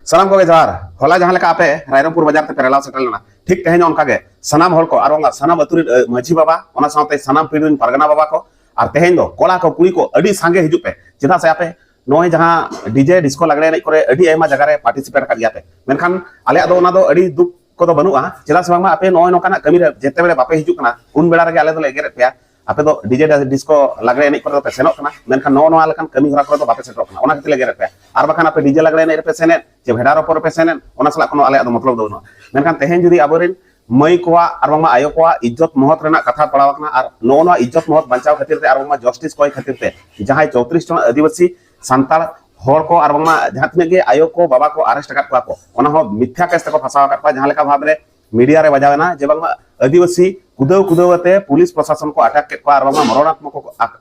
सानाम को जहार होला जहां लेका आपे रायरंगपुर बाजार ते पेरेला सेटलना ठीक तेहेन ओनका गे सानाम हर को आर सानाम अतुरी माझी बाबा ओना साथे सानाम पीड़िन पारगना बाबा को और तेहेन दो कोला को कुड़ी को अडी सांगे हिजु पे चेदा से आपे नोय जहां डीजे डिस्को लागले नै करे अडी एमा जगह रे पार्टिसिपेट का गयाते मेनखान आले दो ओना दो अडी दुख को दो बनुआ चेदा से बांगा आपे नोय नोकाना कमी रे जेते बेले बापे हिजु कना उन बेला रे आले दो एगेरे पे आपे दो डीजे डिस्को लागले नै करे पे सेनोक कना मेनखान नो नो लकान कमी हरा करे दो बापे सेटोक कना ओना खतिले एगेरे पे आर बखान आपे डीजे लागले नै रे पे सेने जे भेडार पर पे सेने ओना सला कोनो आले दो मतलब दो मेनखान तेहेन जुदी आबोरिन मई कोआ और बांगा आयो कोआ इज्जत महत रेना कथा पड़ावकना और नो नो इज्जत महत बचाव खातिर ते और बांगा जस्टिस कोई खातिर ते जहां 34 जन आदिवासी सांताल हर को और बांगा जहां तने गे आयो को बाबा को अरेस्ट करत को ओना हो मिथ्या केस तक फसाव करत जहां लेका भाब रे मीडिया रे बजावना जे बांगा आदिवासी कुदव कुदवते पुलिस प्रशासन को अटैक के और बांगा मरणात्मक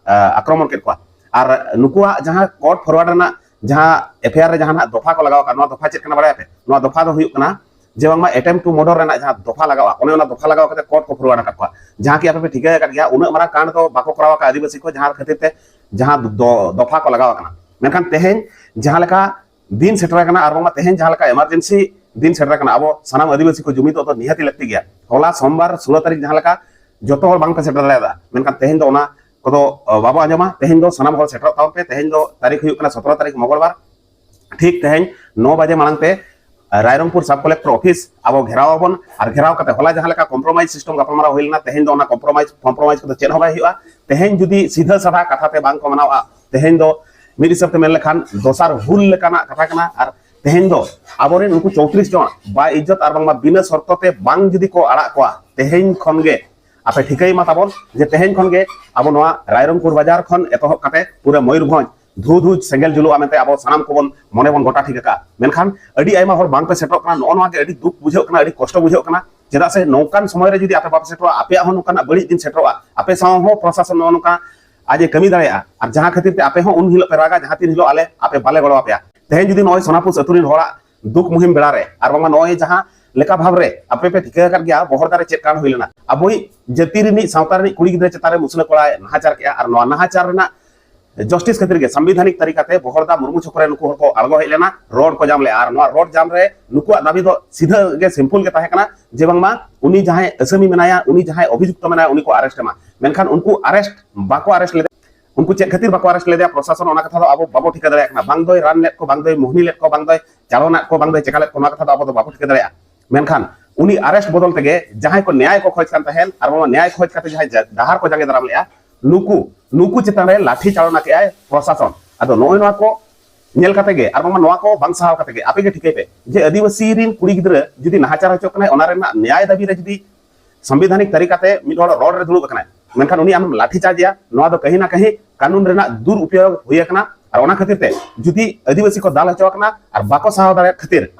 आक्रमण के और नुकुआ जहां कोर्ट फॉरवर्ड रेना जहां एफआईआर रे जहां दफा को लगाव का दफा चेक बड़ा पे दफा दो हुयुक कना जे बांगा अटेम्प्ट टू मर्डर रेना जहां दफा लगावा ओने ओना दफा लगाव कते कोर्ट को फॉरवर्ड का जहां की आपे ठिका कर गया उन मारा कांड तो बाको करावा का आदिवासी को जहां खातिर ते जहां दफा को लगावा कना मेनखान तेहेन जहां लेका दिन सेटर कना और बांगा तेहेन जहां लेका इमरजेंसी दिन सेटर कना अब सनाम आदिवासी को जुमिद तो निहाती लगती गया होला सोमवार 16 तारीख जहां लेका जतो हर बांग पे सेटर दादा मेनखान तेहेन दो ओना को बाबा आंजमा तेहेन दो सनाम हर सेटर ताव पे तेहेन दो तारीख हुयुक कना 17 तारीख मंगलवार ठीक तेहेन 9 बजे मांग पे रायरंगपुर सब कलेक्टर ऑफिस अब घेरावबन और घेराव कते होला जहां लेका कॉम्प्रोमाइज सिस्टम गपलमारा होइलना तेहेन दो ओना कॉम्प्रोमाइज को चेन होबाय हुआ तेहेन जुदी सीधा साधा कथा ते बांग को मनावा तेहेन दो मिड हिसाब ते मेन लेखान दोसार हुल लेकाना कथा कना और तेहेन दो आबोरे उनको 34 जन बा इज्जत और बांग बिना शर्त ते बांग जुदी को आड़ा कोआ तेहेन खनगे आपे ठिकाई मा ताबन जे तेहेन खनगे अब नोआ रायरंगपुर बाजार खन एतहब कते पूरा मयूरभंज धू धू सेंगल जुलुआ मेनते अब सानाम को मने बन गोटा ठिका मेनखान अडी आयमा हर बांग पे सेटो कना नो नो के अडी दुख बुझो कना अडी कष्ट बुझो कना जेदा से नौकान समय रे जुदी आपे बाप सेटो आपे हो नौकान बड़ी दिन सेटोआ आपे साव हो प्रशासन नो नौका आज कमी दाड़ेया और जहां खातिर ते आपे हो उन हिलो पे रागा जहां तीन हिलो आले आपे बाले गड़ो आपे तेहेन जुदी नय सोनापुर अतुरिन होड़ा दुख मुहिम बेड़ा रे और बांगा नय जहां लेका भाव रे आपे पे ठिका कर गया बहरदारे चेक कांड होइलना अबोई जति रिनी सावता रिनी कुड़ी गिदरे चतारे मुसना कोड़ा नाहाचार के और नो नाहाचार रेना जस्टिस खातिर के संविधानिक तरीका ते बहरदा मुर्मू छकरे नुकु हर को आलगो हेलेना रोड को जाम ले और नो रोड जाम रे नुकु दाबी दो सीधा के सिंपल के ताहे कना जे बांगमा उनी जहां असमी मेनाया उनी जहां अभियुक्त मेनाया उनी को अरेस्ट मा मेनखान उनको अरेस्ट बाको अरेस्ट ले उनको चेक खातिर बाको अरेस्ट ले दे प्रशासन ओना कथा दो अब बाबो ठिका दरे कना बांग दोय रान लेट को बांग दोय मोहनी लेट को बांग दोय चालोना को बांग दोय चेकालेट को ओना कथा दो अब दो बाबो ठिका दरे मेनखान उनी अरेस्ट बदल तेगे जहां को न्याय को खोज कान तहेन और न्याय खोज काते जहां दाहार को जागे दराम लेया नुकु चितान रे लाठी चालना के आय प्रशासन अदो नोय नोआ को नेल काते गे और नोआ को बांग सहाव काते गे आपे गे ठिकै पे जे आदिवासी रिन कुड़ी गिदरा जुदी नाहाचार होचो कना ओना रे न्याय दाबी रे जुदी संविधानिक तरीका ते मिड हड़ रोड रे दुड़ुब कना मेनखान उनी आम लाठी चार्जिया नोआ दो कहीं ना कहीं कानून रेना दुरुपयोग हुई कना और ओना खातिर ते जुदी आदिवासी को दाल हचो कना और बाको सहाव दारे खातिर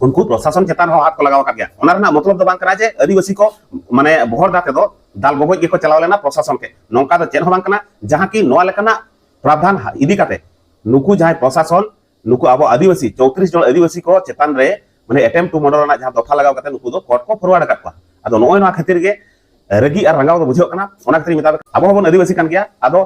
उनको प्रशासन चेतान हाथ को लगाव गया मतलब बांग कना जे आदिवासी को माने बहर दाते दो दाल गगोज के को चलाव लेना प्रशासन के नौका दो चेन हो बांग कना जहां की नोआ लेकना प्रावधान इदी काते नुकु जहां प्रशासन नुकु अब आदिवासी 34 जन आदिवासी को चेतान रे माने अटेम्प्ट टू मर्डर ना जहां दफा लगाव काते नुकु दो कोर्ट को फॉरवर्ड करवा अदो नोय नोआ खातिर गे रगी और रंगाव दो बुझो कना ओना खातिर मिताब अब होबन आदिवासी कान गया अदो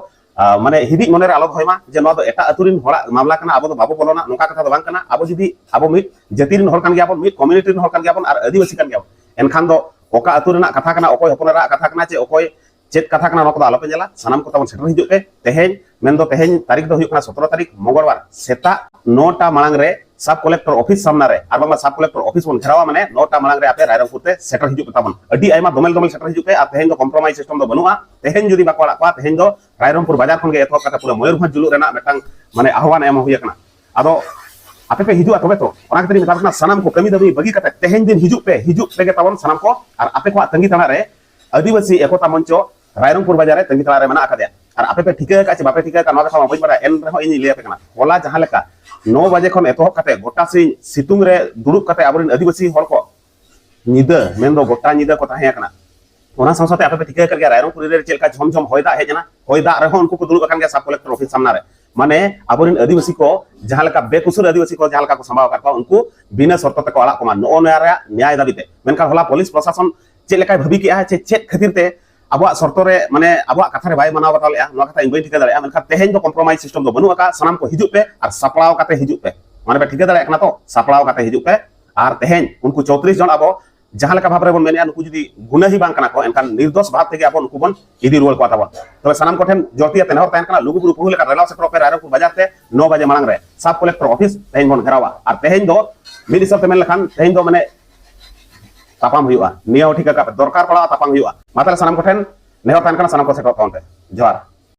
माने हिदी मने रे आलोक होयमा जे नो दो एटा अतुरिन होड़ा मामला कना अब दो बाबू बोलोना नोका कथा दो बांग कना अब जुदी अब मिट जतिरिन हर कान गया अपन मिट कम्युनिटी हर कान गया अपन और आदिवासी कान गया एनखान दो ओका अतुरिना कथा कना ओकोय हपनरा कथा कना चे ओकोय चेत कथा कना नको आलोपे जला सनाम को तबन सेटर हिजु पे तेहेन मेन दो तेहेन तारीख दो हुयुकना 17 तारीख मंगलवार सेता 9टा मांग रे सब कलेक्टर ऑफिस सामना रे और बांगा सब कलेक्टर ऑफिस बन घेरावा माने 9टा मांग रे आपे रायरंगपुर ते सेटर हिजु पे तबन अडी आइमा दोमेल सेटर हिजु पे आ तेहेन दो कॉम्प्रोमाइज सिस्टम दो बनुआ तेहेन जुदी बाको अड़ा पा तेहेन दो रायरंगपुर बाजार खन गे एथो कथा पूरा मयूरभंज जुलु रेना मेटांग माने आह्वान एम हुयकना अदो आपे पे हिजु तबे तो ओना खातिर मिताबना सनाम को कमी दबी बगी कते तेहेन दिन हिजु पे गे तबन सनाम को और आपे को तंगी ताना रे आदिवासी एकता मंच रायरंगपुर बाजार रे तंगी ताना रे मना आकादे और आपे पे ठिका का बापे ठिका का नवा कथा बई बरा एन रहो इन लिया पे कना होला जहां लेका 9 बजे खन एतहब कते गोटा सितुंग रे दुरुब कते आबरिन आदिवासी हर को निदा मेन दो गोटा निदा को ताहे कना ओना संसते आपे पे ठिका कर गया रायरंगपुर रे चेलका झमझम होयदा हेजना होयदा रे उनको को दुरुब कन गया सब कलेक्टर ऑफिस सामना रे माने आबरिन आदिवासी को जहां लेका बेकुसुर आदिवासी को जहां लेका को संभाव करता उनको बिना शर्त तक अड़ा को नो न्याय दाबीते मेनका होला पुलिस प्रशासन चे लेका भाबी के आ चे चेत खातिर ते अब शर्त माने अब कथा रे बाय मनाव बताले कथा इन बई ठिका दाड़े मेनखा तेहेन दो कॉम्प्रोमाइज सिस्टम दो बनुआ का सनाम को हिजु पे और सपड़ाव काते हिजु पे माने पे ठिका दाड़ा तो सापड़ाव काते हिजुप पे और तेहें उनको 34 जन अब जहां लेका भाव रे बन मेनिया नुकु जुदी गुना ही बांग कना को एनकान निर्दोष भाव तेगे अब नुकु बन इदी रुवल को ताबन तबे सनाम को ठेन जोतिया तेनहर तहन कना लुगुबुरु पुहु लेका रेलाव सेक्टर पे रायरंगपुर बाजार ते 9 बजे मांग रे सब कलेक्टर ऑफिस तेहें बन घेरावा और तेहें दो मिद हिसाब ते मेन लखान तेहें दो माने तापाम हुआ निया ठिका का दरकार पड़ा तापाम हुआ मातले सनाम को ठेन नेहर तहन कना सनाम को सेक्टर तहन पे जोहार